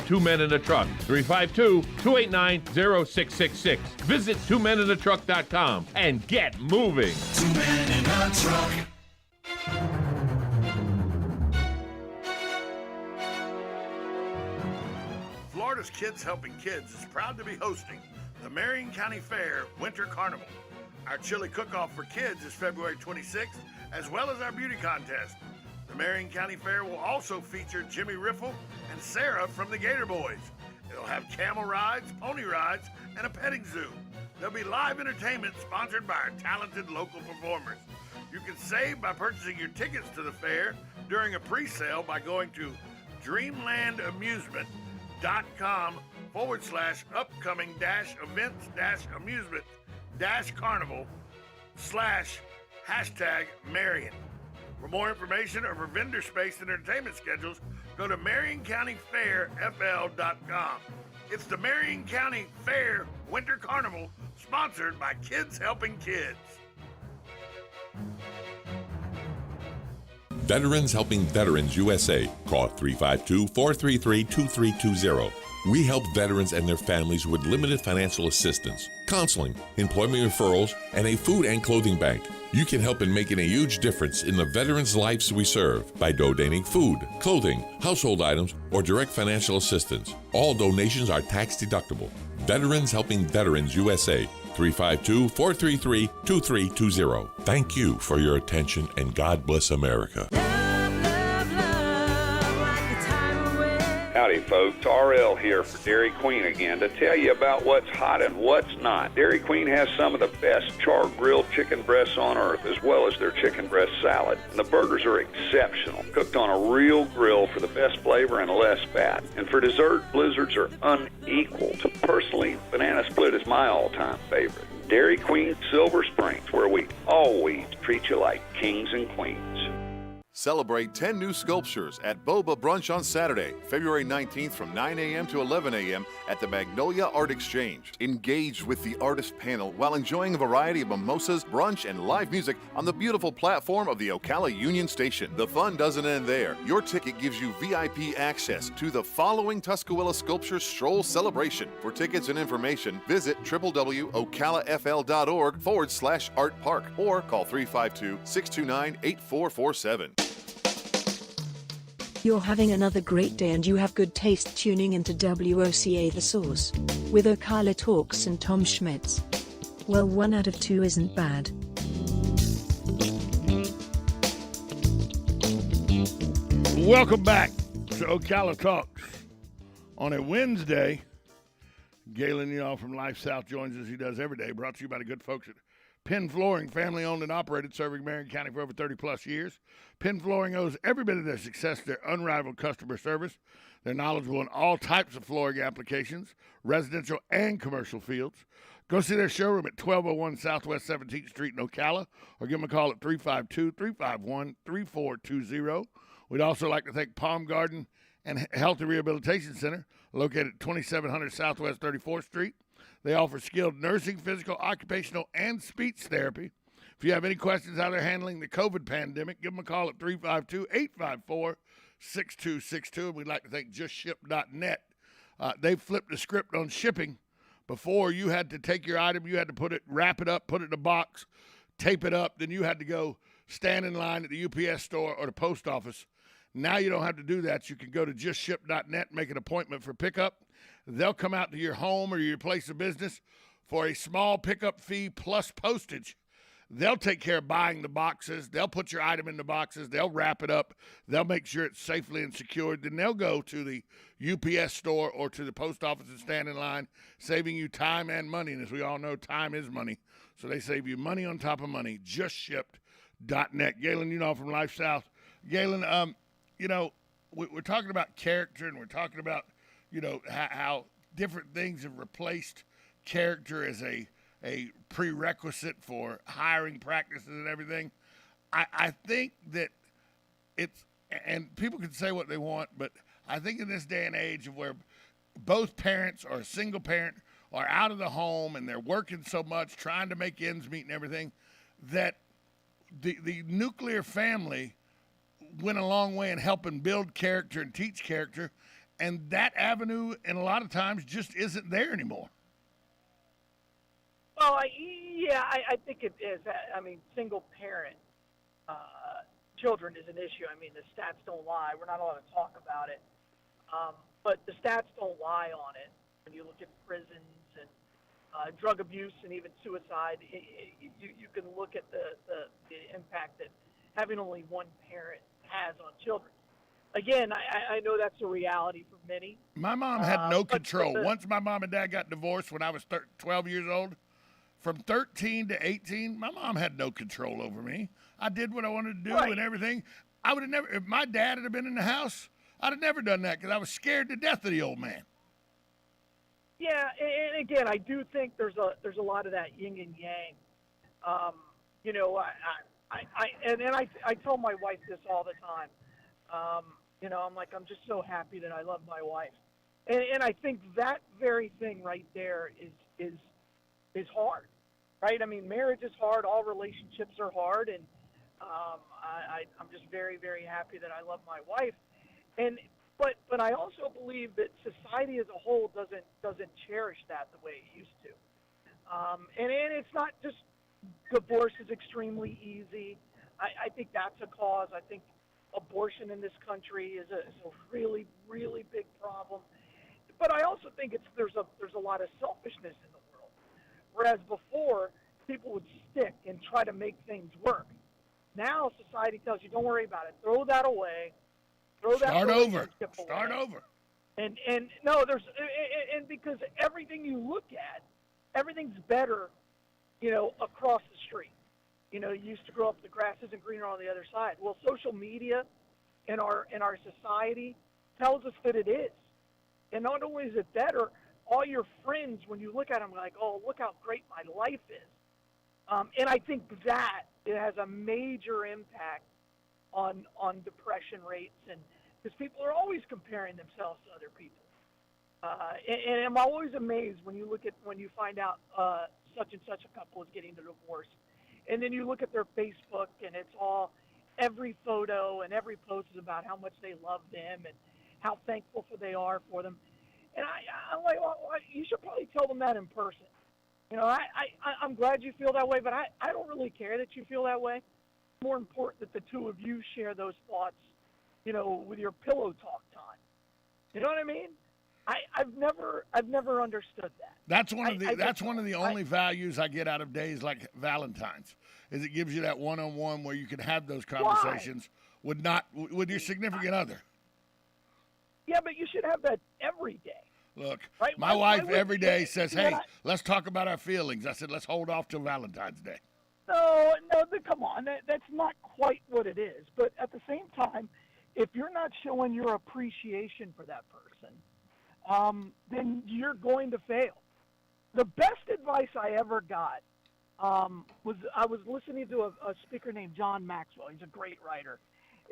Two Men in a Truck, 352-289-0666. Visit twomeninatruck.com and get moving. 2 Men in a Truck. Florida's Kids Helping Kids is proud to be hosting the Marion County Fair Winter Carnival. Our chili cook-off for kids is February 26th, as well as our beauty contest. The Marion County Fair will also feature Jimmy Riffle and Sarah from the Gator Boys. It'll have camel rides, pony rides, and a petting zoo. There'll be live entertainment sponsored by our talented local performers. You can save by purchasing your tickets to the fair during a pre-sale by going to dreamland-events-upcoming-events-carnival/#Marion. For more information or for vendor space and entertainment schedules, go to MarionCountyFairFL.com. It's the Marion County Fair Winter Carnival, sponsored by Kids Helping Kids. Veterans Helping Veterans USA. Call 352-433-2320. We help veterans and their families with limited financial assistance, counseling, employment referrals, and a food and clothing bank. You can help in making a huge difference in the veterans' lives we serve by donating food, clothing, household items, or direct financial assistance. All donations are tax deductible. Veterans Helping Veterans USA. 352-433-2320. Thank you for your attention, and God bless America. Howdy, folks. RL here for Dairy Queen again to tell you about what's hot and what's not. Dairy Queen has some of the best char-grilled chicken breasts on earth, as well as their chicken breast salad. And the burgers are exceptional, cooked on a real grill for the best flavor and less fat. And for dessert, blizzards are unequaled. Personally, banana split is my all-time favorite. Dairy Queen Silver Springs, where we always treat you like kings and queens. Celebrate 10 new sculptures at Boba Brunch on Saturday, February 19th from 9 a.m. to 11 a.m. at the Magnolia Art Exchange. Engage with the artist panel while enjoying a variety of mimosas, brunch, and live music on the beautiful platform of the Ocala Union Station. The fun doesn't end there. Your ticket gives you VIP access to the following Tuscaloosa Sculpture Stroll celebration. For tickets and information, visit www.ocalafl.org/Art Park or call 352-629-8447. You're having another great day and you have good taste tuning into WOCA The Source with Ocala Talks and Tom Schmitz. Well, 1 out of 2 isn't bad. Welcome back to Ocala Talks. On a Wednesday, Galen Y'all from Life South joins us. He does every day. Brought to you by the good folks at Penn Flooring, family-owned and operated, serving Marion County for over 30-plus years. Penn Flooring owes every bit of their success to their unrivaled customer service. They're knowledgeable in all types of flooring applications, residential and commercial fields. Go see their showroom at 1201 Southwest 17th Street in Ocala, or give them a call at 352-351-3420. We'd also like to thank Palm Garden and Healthy Rehabilitation Center, located at 2700 Southwest 34th Street. They offer skilled nursing, physical, occupational, and speech therapy. If you have any questions how they're handling the COVID pandemic, give them a call at 352-854-6262. And we'd like to thank JustShip.net. They've flipped the script on shipping. Before, you had to take your item, you had to wrap it up, put it in a box, tape it up, then you had to go stand in line at the UPS store or the post office. Now you don't have to do that. You can go to JustShip.net, make an appointment for pickup. They'll come out to your home or your place of business for a small pickup fee plus postage. They'll take care of buying the boxes. They'll put your item in the boxes. They'll wrap it up. They'll make sure it's safely and secured. Then they'll go to the UPS store or to the post office and stand in line, saving you time and money. And as we all know, time is money. So they save you money on top of money. JustShip.net. Galen, from Life South. Galen, we're talking about character, and we're talking about how different things have replaced character as a prerequisite for hiring practices and everything. I think that it's, and people can say what they want, but I think in this day and age of where both parents or a single parent are out of the home and they're working so much, trying to make ends meet and everything, that the nuclear family went a long way in helping build character and teach character. And that avenue, and a lot of times, just isn't there anymore. Well, I think it is. I mean, single parent children is an issue. I mean, the stats don't lie. We're not allowed to talk about it. But the stats don't lie on it. When you look at prisons and drug abuse and even suicide, you can look at the impact that having only one parent has on children. Again, I know that's a reality for many. My mom had no control. Once my mom and dad got divorced when I was 12 years old, from 13 to 18, my mom had no control over me. I did what I wanted to do and everything. I would have never, if my dad had been in the house, I'd have never done that because I was scared to death of the old man. Yeah, and again, I do think there's a lot of that yin and yang. You know, I tell my wife this all the time. You know, I'm like, I'm just so happy that I love my wife, and I think that very thing right there is hard, right? I mean, marriage is hard. All relationships are hard, and I'm just very, very happy that I love my wife, but I also believe that society as a whole doesn't cherish that the way it used to, and it's not just divorce is extremely easy. I think that's a cause. I think abortion in this country is a really, really big problem. But I also think there's a lot of selfishness in the world. Whereas before, people would stick and try to make things work. Now society tells you, don't worry about it. Throw that away. Start over. And no, and because everything you look at, everything's better, you know, across the street. You know, you used to grow up, the grass isn't greener on the other side. Well, social media in our society tells us that it is. And not only is it better, all your friends, when you look at them, are like, oh, look how great my life is. And I think that it has a major impact on depression rates, and because people are always comparing themselves to other people. And I'm always amazed when you find out such and such a couple is getting a divorce. And then you look at their Facebook, and it's all, every photo and every post is about how much they love them and how thankful they are for them. And I'm like, well, you should probably tell them that in person. You know, I'm glad you feel that way, but I don't really care that you feel that way. It's more important that the two of you share those thoughts, you know, with your pillow talk time. You know what I mean? I've never understood that. That's one of the only values I get out of days like Valentine's, is it gives you that one-on-one where you can have those conversations with your significant other. Yeah, but you should have that every day. Look, right? my wife every day says, "Hey, let's talk about our feelings." I said, "Let's hold off till Valentine's Day." No, come on, that's not quite what it is. But at the same time, if you're not showing your appreciation for that person, then you're going to fail. The best advice I ever got was I was listening to a speaker named John Maxwell. He's a great writer.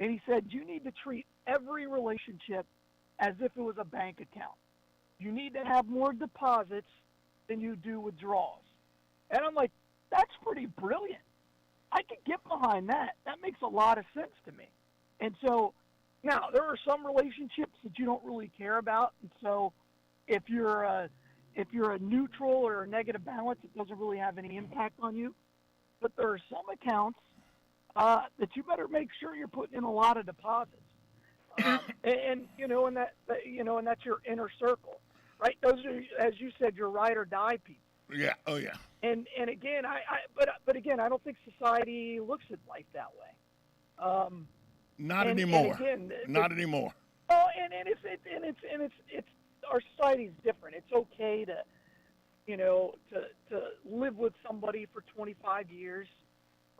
And he said, you need to treat every relationship as if it was a bank account. You need to have more deposits than you do withdrawals. And I'm like, that's pretty brilliant. I could get behind that. That makes a lot of sense to me. And so, now, there are some relationships that you don't really care about, and so if you're a neutral or a negative balance, it doesn't really have any impact on you. But there are some accounts that you better make sure you're putting in a lot of deposits, and that's your inner circle, right? Those are, as you said, your ride or die people. Yeah. Oh yeah. And again, but again, I don't think society looks at life that way. Not anymore. Not anymore. Oh, and it's our society's different. It's okay to, you know, to live with somebody for 25 years,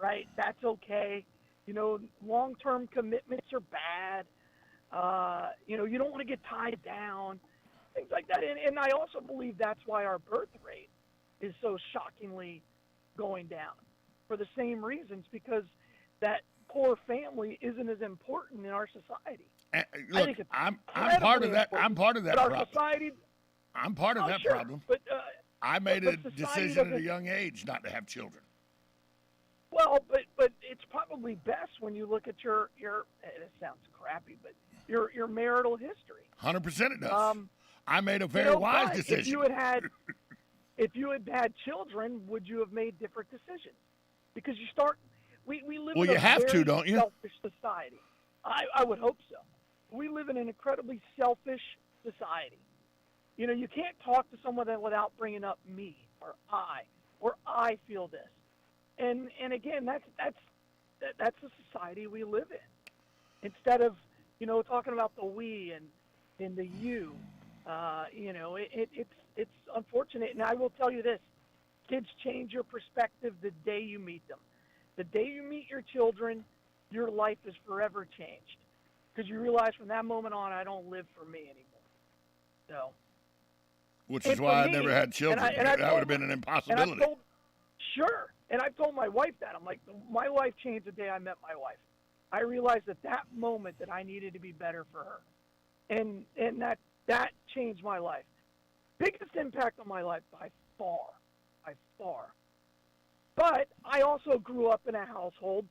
right? That's okay. You know, long-term commitments are bad. You know, you don't want to get tied down, things like that. And I also believe that's why our birth rate is so shockingly going down, for the same reasons, because that core family isn't as important in our society. Look, I'm part of that. I'm part of that problem. I'm part of that problem. But I made a decision at a young age not to have children. Well, but it's probably best when you look at your. It sounds crappy, but your marital history. 100% it does. I made a very wise but decision. If you had had children, would you have made different decisions? Because we live Well, in you a have to, very don't you? selfish society. I would hope so. We live in an incredibly selfish society. You can't talk to someone without bringing up me or I feel this. And again, that's the society we live in. Instead of, talking about the we and the you, it's unfortunate. And I will tell you this, kids change your perspective the day you meet them. The day you meet your children, your life is forever changed. Because you realize from that moment on, I don't live for me anymore. So. Which is why I never had children. That would have been an impossibility. Sure. And I've told my wife that. I'm like, my life changed the day I met my wife. I realized at that moment that I needed to be better for her. And that changed my life. Biggest impact on my life by far. But I also grew up in a household,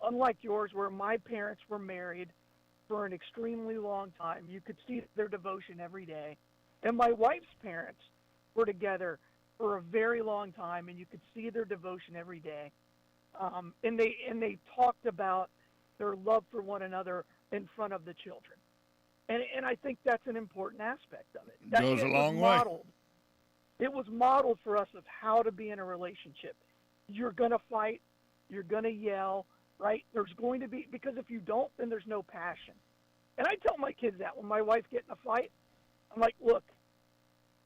unlike yours, where my parents were married for an extremely long time. You could see their devotion every day. And my wife's parents were together for a very long time, and you could see their devotion every day. And they talked about their love for one another in front of the children. And I think that's an important aspect of it. Goes a long way. It was modeled for us of how to be in a relationship. You're going to fight. You're going to yell, right? There's going to be, because if you don't, then there's no passion. And I tell my kids that when my wife gets in a fight, I'm like, look,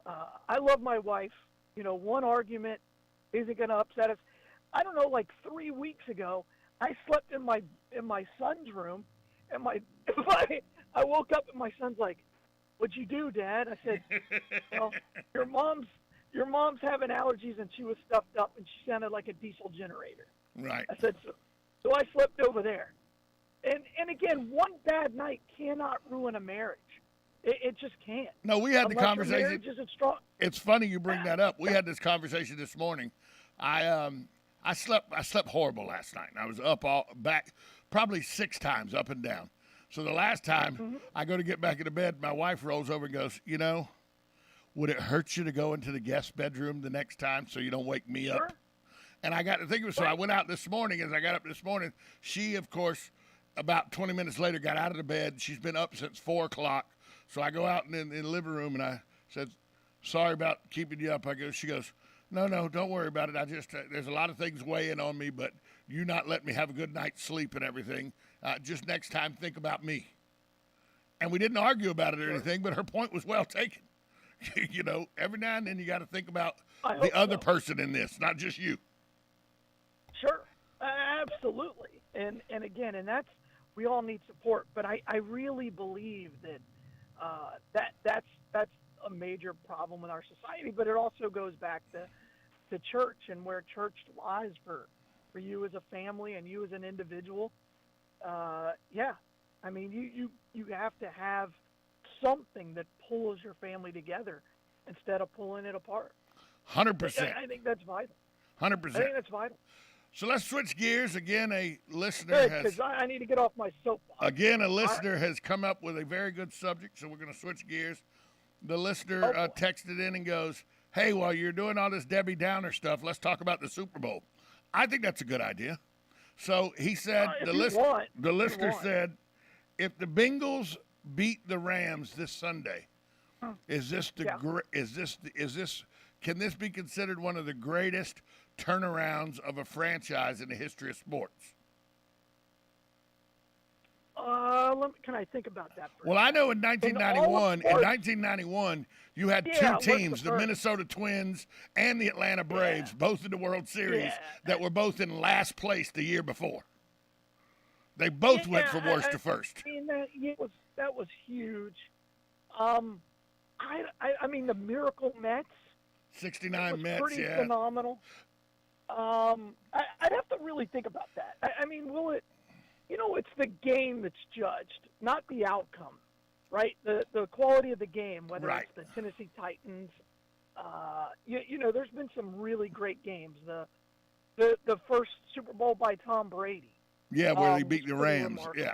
I love my wife. One argument isn't going to upset us. I don't know, like 3 weeks ago, I slept in my son's room, and I woke up and my son's like, "What'd you do, Dad?" I said, "Well, your mom's having allergies, and she was stuffed up, and she sounded like a diesel generator." Right. I said, so I slept over there. And again, one bad night cannot ruin a marriage. It just can't. No, we had the conversation. Your marriage isn't strong. It's funny you bring that up. We had this conversation this morning. I slept horrible last night. I was up back probably 6 times up and down. So the last time I go to get back into bed, my wife rolls over and goes, would it hurt you to go into the guest bedroom the next time so you don't wake me up? And I got to think of it. So I went out this morning. As I got up this morning, she, of course, about 20 minutes later got out of the bed. She's been up since 4 o'clock. So I go out in the living room and I said, "Sorry about keeping you up." She goes, No, don't worry about it. I just, there's a lot of things weighing on me, but you not letting me have a good night's sleep and everything. Just next time, think about me. And we didn't argue about it or anything, but her point was well taken. Every now and then you got to think about the other person in this, not just you. Sure, absolutely. And again, that's, we all need support, but I really believe that that's a major problem in our society, but it also goes back to church and where church lies for you as a family and you as an individual. I mean, you have to have something that pulls your family together instead of pulling it apart. 100%. I think that's vital. 100%. I think that's vital. So let's switch gears. Again, a listener because I need to get off my soapbox. Again, a listener has come up with a very good subject, so we're going to switch gears. The listener texted in and goes, "Hey, while you're doing all this Debbie Downer stuff, let's talk about the Super Bowl." I think that's a good idea. So he said, the listener said, if the Bengals beat the Rams this Sunday, can this be considered one of the greatest turnarounds of a franchise in the history of sports? Can I think about that? Well, I know in 1991, you had two teams, the Minnesota Twins and the Atlanta Braves, both in the World Series, that were both in last place the year before. They both went from worst to first. I mean, that was huge. I mean, the Miracle Mets. 69 Mets, pretty phenomenal. I'd have to really think about that. I mean, will it? It's the game that's judged, not the outcome, right? The quality of the game, whether it's the Tennessee Titans. There's been some really great games. The first Super Bowl by Tom Brady. Yeah, where he beat the Rams. Yeah.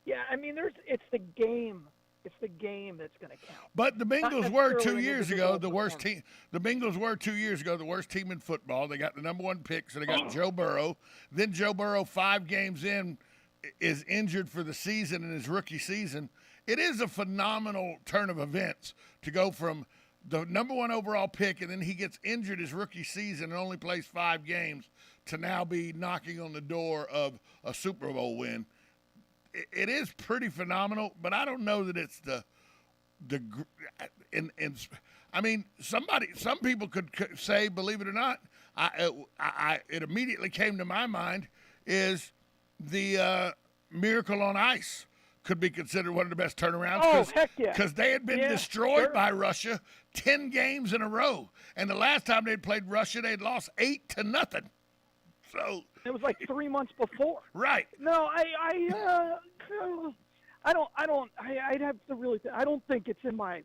Yeah, I mean, it's the game. It's the game that's going to count. But the Bengals Not were necessarily 2 an years ago individual the worst performance. team. The Bengals were 2 years ago the worst team in football. They got the number 1 pick, so they got Joe Burrow. Then Joe Burrow, 5 games in, is injured for the season in his rookie season. It is a phenomenal turn of events to go from the number 1 overall pick, and then he gets injured his rookie season and only plays 5 games, to now be knocking on the door of a Super Bowl win. It is pretty phenomenal, but I don't know that it's I mean, some people could say, believe it or not, it immediately came to my mind is the Miracle on Ice could be considered one of the best turnarounds. Oh, heck yeah. Because they had been destroyed by Russia 10 games in a row. And the last time they'd played Russia, they'd lost 8-0. So it was like 3 months before. Right. No, I'd have to really. I don't think it's in my.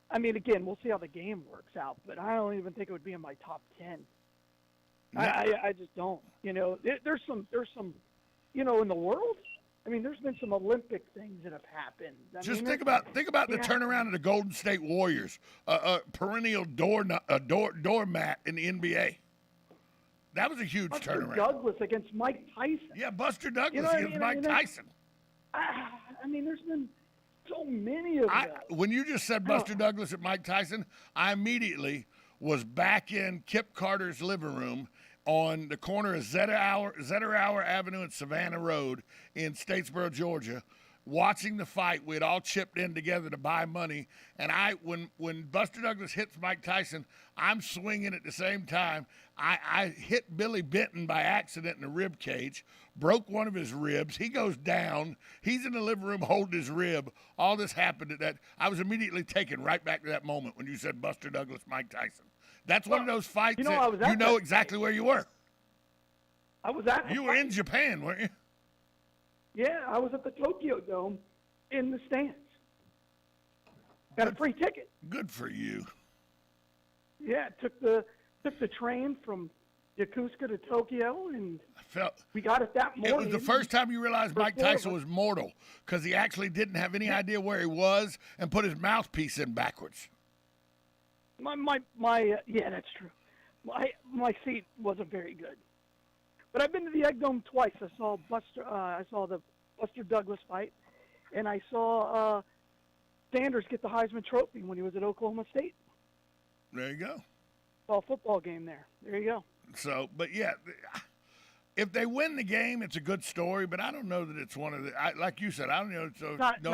I mean, again, we'll see how the game works out, but I don't even think it would be in my top 10. No. I just don't. You know, there's some. You know, in the world. I mean, there's been some Olympic things that have happened. Just think about the turnaround of the Golden State Warriors, perennial doormat in the NBA. That was a huge Buster turnaround. Douglas against Mike Tyson. Yeah, Buster Douglas You know what I against mean? Mike Tyson. I mean, there's been so many of them. When you just said Buster Douglas at Mike Tyson, I immediately was back in Kip Carter's living room on the corner of Zetterauer Avenue and Savannah Road in Statesboro, Georgia, watching the fight. We had all chipped in together to buy money, and when Buster Douglas hits Mike Tyson, I'm swinging at the same time. I hit Billy Benton by accident in the rib cage, broke one of his ribs. He goes down. He's in the living room holding his rib. All this happened at that. I was immediately taken right back to that moment when you said Buster Douglas, Mike Tyson. That's one of those fights that you know exactly where you were. I was at. You were in Japan, weren't you? Yeah, I was at the Tokyo Dome in the stands. Got a free ticket. Good for you. Yeah, took the train from Yokosuka to Tokyo, and we got it that morning. It was the first time you realized Mike Tyson was mortal because he actually didn't have any idea where he was and put his mouthpiece in backwards. Yeah, that's true. My seat wasn't very good, but I've been to the Egg Dome twice. I saw the Buster Douglas fight, and I saw Sanders get the Heisman Trophy when he was at Oklahoma State. There you go. Saw a football game there. There you go. So, but yeah, if they win the game, it's a good story. But I don't know that it's one of the. Like you said, I don't know.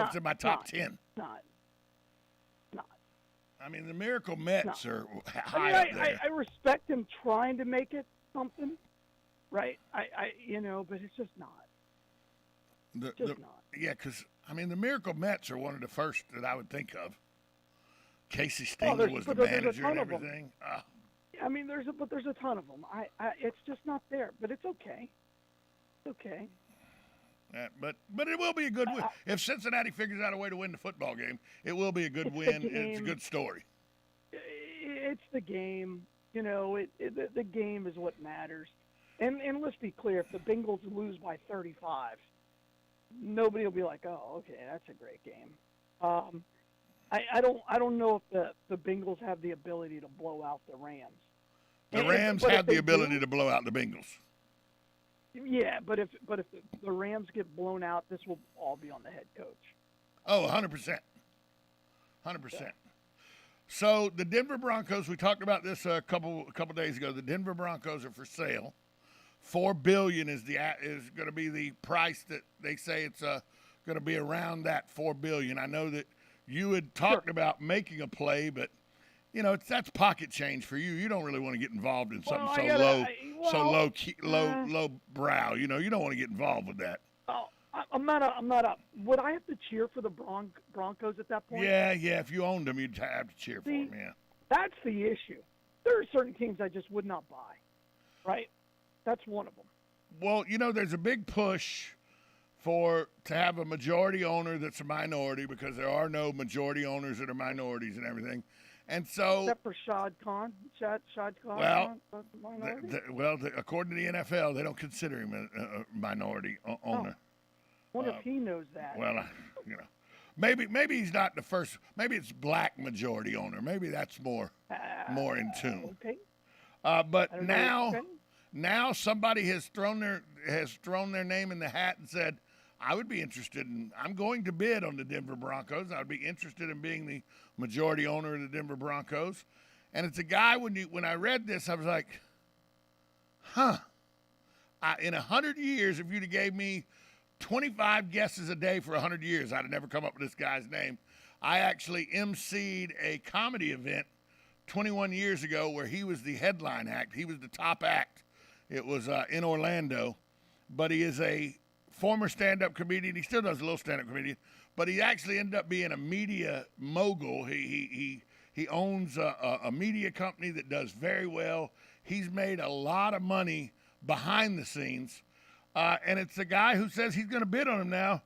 It's in my top 10. Not. I mean, the Miracle Mets are high I up there. I respect him trying to make it something, right? But it's just not. Not. Yeah, because I mean, the Miracle Mets are one of the first that I would think of. Casey Stengel was the manager and everything. I mean, there's a ton of them. It's just not there, but it's okay. It's okay. But it will be a good win. If Cincinnati figures out a way to win the football game, it will be a good win. And it's a good story. It's the game. You know, the game is what matters. And let's be clear, if the Bengals lose by 35, nobody will be like, oh, okay, that's a great game. I don't know if the Bengals have the ability to blow out the Rams. The Rams have the ability to blow out the Bengals. Yeah, but if the Rams get blown out, this will all be on the head coach. Oh, 100%. 100%. So the Denver Broncos, we talked about this a couple days ago. The Denver Broncos are for sale. $4 billion is going to be the price that they say it's going to be around that $4 billion. I know that you had talked about making a play, but you know that's pocket change for you. You don't really want to get involved in something low brow. You know, you don't want to get involved with that. Oh, I'm not a. Would I have to cheer for the Broncos at that point? Yeah. If you owned them, you'd have to cheer for them. Yeah. That's the issue. There are certain teams I just would not buy. Right. That's one of them. Well, you know, there's a big push to have a majority owner that's a minority because there are no majority owners that are minorities and everything. And so, except for Shad Khan. According to the NFL, they don't consider him a minority owner. I wonder if he knows that. Well, maybe he's not the first. Maybe it's black majority owner. Maybe that's more in tune. Okay. But know. Okay. now somebody has thrown their name in the hat and said, I would be interested in. I'm going to bid on the Denver Broncos. I would be interested in being the majority owner of the Denver Broncos. And it's a guy. When I read this, I was like, huh. In 100 years, if you'd have gave me 25 guesses a day for 100 years, I'd have never come up with this guy's name. I actually emceed a comedy event 21 years ago where he was the headline act. He was the top act. It was in Orlando, but he is a former stand-up comedian. He still does a little stand-up comedian, but he actually ended up being a media mogul. He owns a media company that does very well. He's made a lot of money behind the scenes, and it's a guy who says he's going to bid on him now.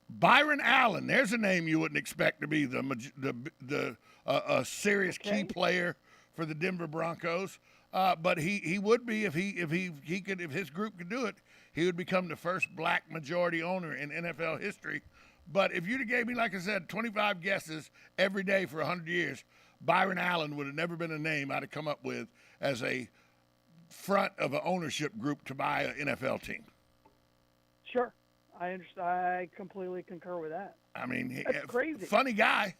Byron Allen, there's a name you wouldn't expect to be a serious key player for the Denver Broncos, but he would be if his group could do it. He would become the first black majority owner in NFL history. But if you'd have gave me, like I said, 25 guesses every day for 100 years, Byron Allen would have never been a name I'd have come up with as a front of an ownership group to buy an NFL team. Sure. I understand. I completely concur with that. I mean, that's crazy. Funny guy.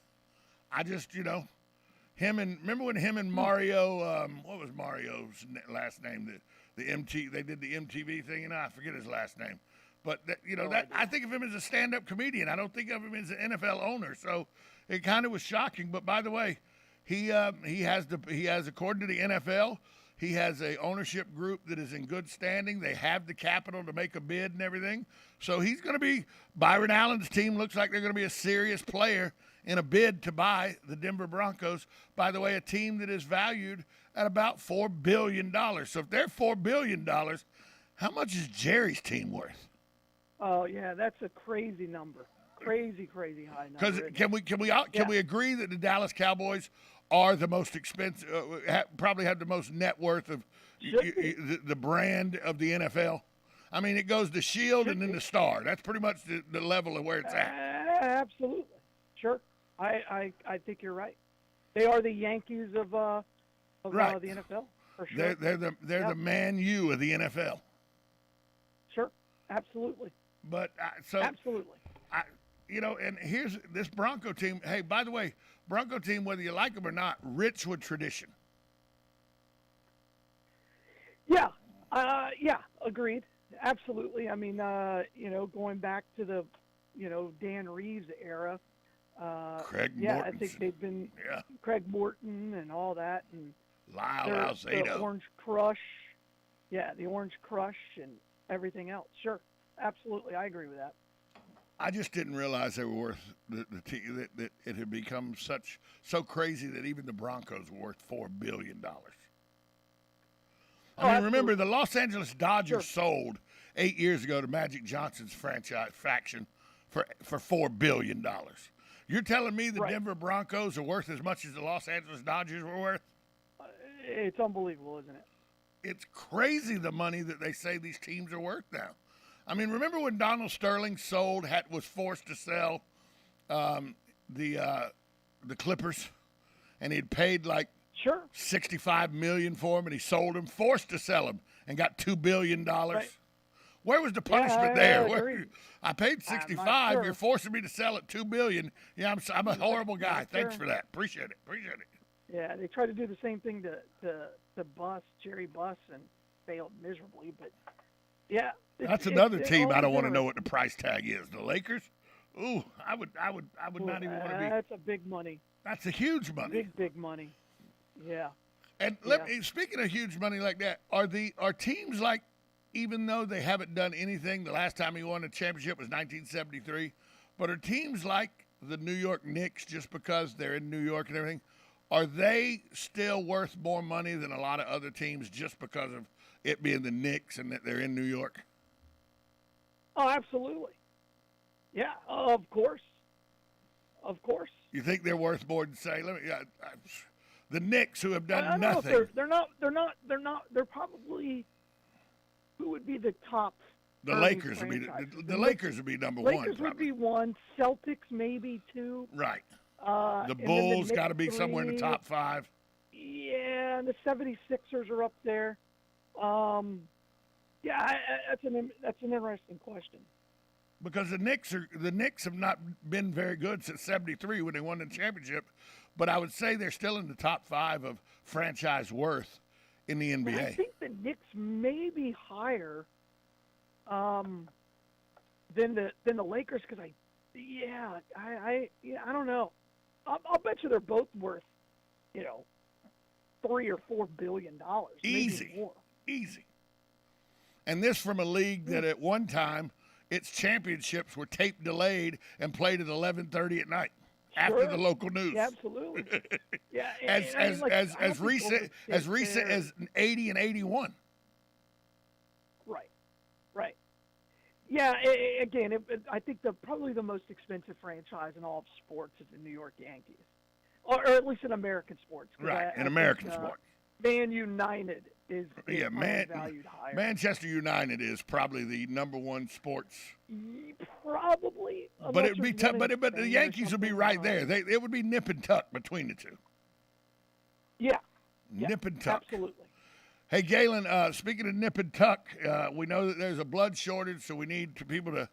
I just, remember when him and Mario, what was Mario's last name? They did the MTV thing, I forget his last name. But I think of him as a stand-up comedian. I don't think of him as an NFL owner. So it kind of was shocking. But by the way, he has according to the NFL, he has a ownership group that is in good standing. They have the capital to make a bid and everything. So he's going to be Byron Allen's team. Looks like they're going to be a serious player in a bid to buy the Denver Broncos. By the way, a team that is valued at about $4 billion. So if they're $4 billion, how much is Jerry's team worth? Oh yeah, that's a crazy number. Crazy high number. Because can we agree that the Dallas Cowboys are the most expensive, probably have the most net worth of the brand of the NFL? I mean, it goes the Shield and then the Star. That's pretty much the level of where it's at. Absolutely, sure. I think you're right. They are the Yankees of the NFL for sure. They're the Man U of the NFL. Sure, absolutely. But absolutely. And here's this Bronco team. Hey, by the way, Bronco team, whether you like them or not, rich with tradition. Yeah, agreed. Absolutely. I mean, going back to the, Dan Reeves era. Craig Morton. Yeah, I think they've been Craig Morton and all that, and Lyle Alzado. The Orange Crush. Yeah, the Orange Crush and everything else. Sure, absolutely, I agree with that. I just didn't realize they were worth that it had become so crazy that even the Broncos were worth $4 billion. I mean, remember the Los Angeles Dodgers sold 8 years ago to Magic Johnson's franchise faction for $4 billion. You're telling me the Denver Broncos are worth as much as the Los Angeles Dodgers were worth? It's unbelievable, isn't it? It's crazy the money that they say these teams are worth now. I mean, remember when Donald Sterling was forced to sell the Clippers, and he'd paid like $65 million for them, and he sold them, forced to sell them, and got $2 billion. Right. Where was the punishment there? I paid $65. Sure. You're forcing me to sell at $2 billion. Yeah, I'm a horrible guy. Thanks for that. Appreciate it. Yeah, they tried to do the same thing to Jerry Buss, and failed miserably. But yeah, that's another team I don't want to know what the price tag is. The Lakers. Ooh, I would not even want to be. That's a big money. That's a huge money. Big money. Yeah. And speaking of huge money like that, are teams like, even though they haven't done anything, the last time he won a championship was 1973, but are teams like the New York Knicks, just because they're in New York and everything, are they still worth more money than a lot of other teams just because of it being the Knicks and that they're in New York? Oh, absolutely. Yeah, of course. You think they're worth more than, say, the Knicks, who have done nothing? They're not. They're probably, who would be the top The earning Lakers would be franchises. the Lakers would be number one. Lakers would Probably. be one. Celtics maybe two. Right. The And then Bulls Knicks got to be somewhere in the 3. top 5. Yeah, and the 76ers are up there. That's an interesting question. Because the Knicks have not been very good since '73 when they won the championship, but I would say they're still in the top 5 of franchise worth in the NBA. I think the Knicks may be higher than the Lakers because I don't know. I'll bet you they're both worth, $3 or $4 billion. Easy, maybe more. easy. And this from a league that at one time its championships were tape delayed and played at 11:30 at night after the local news. Yeah, absolutely. Yeah, as recent as 80 and 81. Right. Yeah. I think probably the most expensive franchise in all of sports is the New York Yankees, or at least in American sports. Right, in American sports. Man United is valued higher. Manchester United is probably the number one sports. Probably. But it'd be tough. But the Yankees would be right there. It would be nip and tuck between the two. Yeah. Nip and tuck. Absolutely. Hey, Galen, speaking of nip and tuck, we know that there's a blood shortage, so we need people to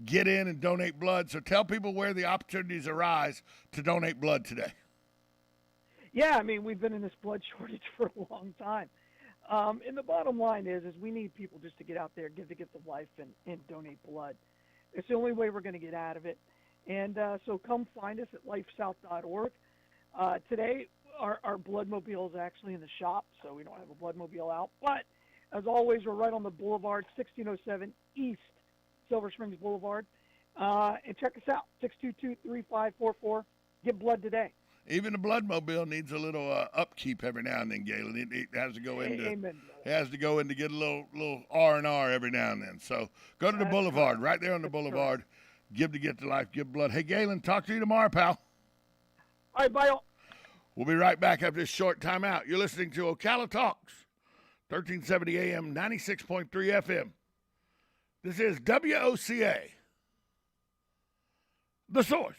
get in and donate blood. So tell people where the opportunities arise to donate blood today. Yeah, I mean, we've been in this blood shortage for a long time. And the bottom line is we need people just to get out there, give the gift of life, and donate blood. It's the only way we're going to get out of it. And so come find us at lifesouth.org. Today, our bloodmobile is actually in the shop, so we don't have a bloodmobile out. But, as always, we're right on the boulevard, 1607 East Silver Springs Boulevard. And check us out, 622-3544. Give blood today. Even the bloodmobile needs a little upkeep every now and then, Galen. It has to go into to get a little R&R every now and then. So go to the boulevard, right there on the boulevard. Give to get to life, give blood. Hey, Galen, talk to you tomorrow, pal. All right, bye. All. We'll be right back after this short timeout. You're listening to Ocala Talks, 1370 AM, 96.3 FM. This is WOCA, The Source.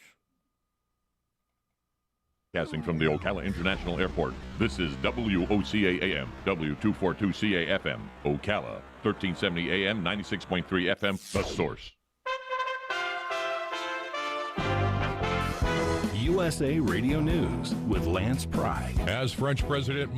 Casting from the Ocala International Airport, this is WOCA AM, W242CA FM, Ocala, 1370 AM, 96.3 FM, The Source. USA Radio News with Lance Pry. As French President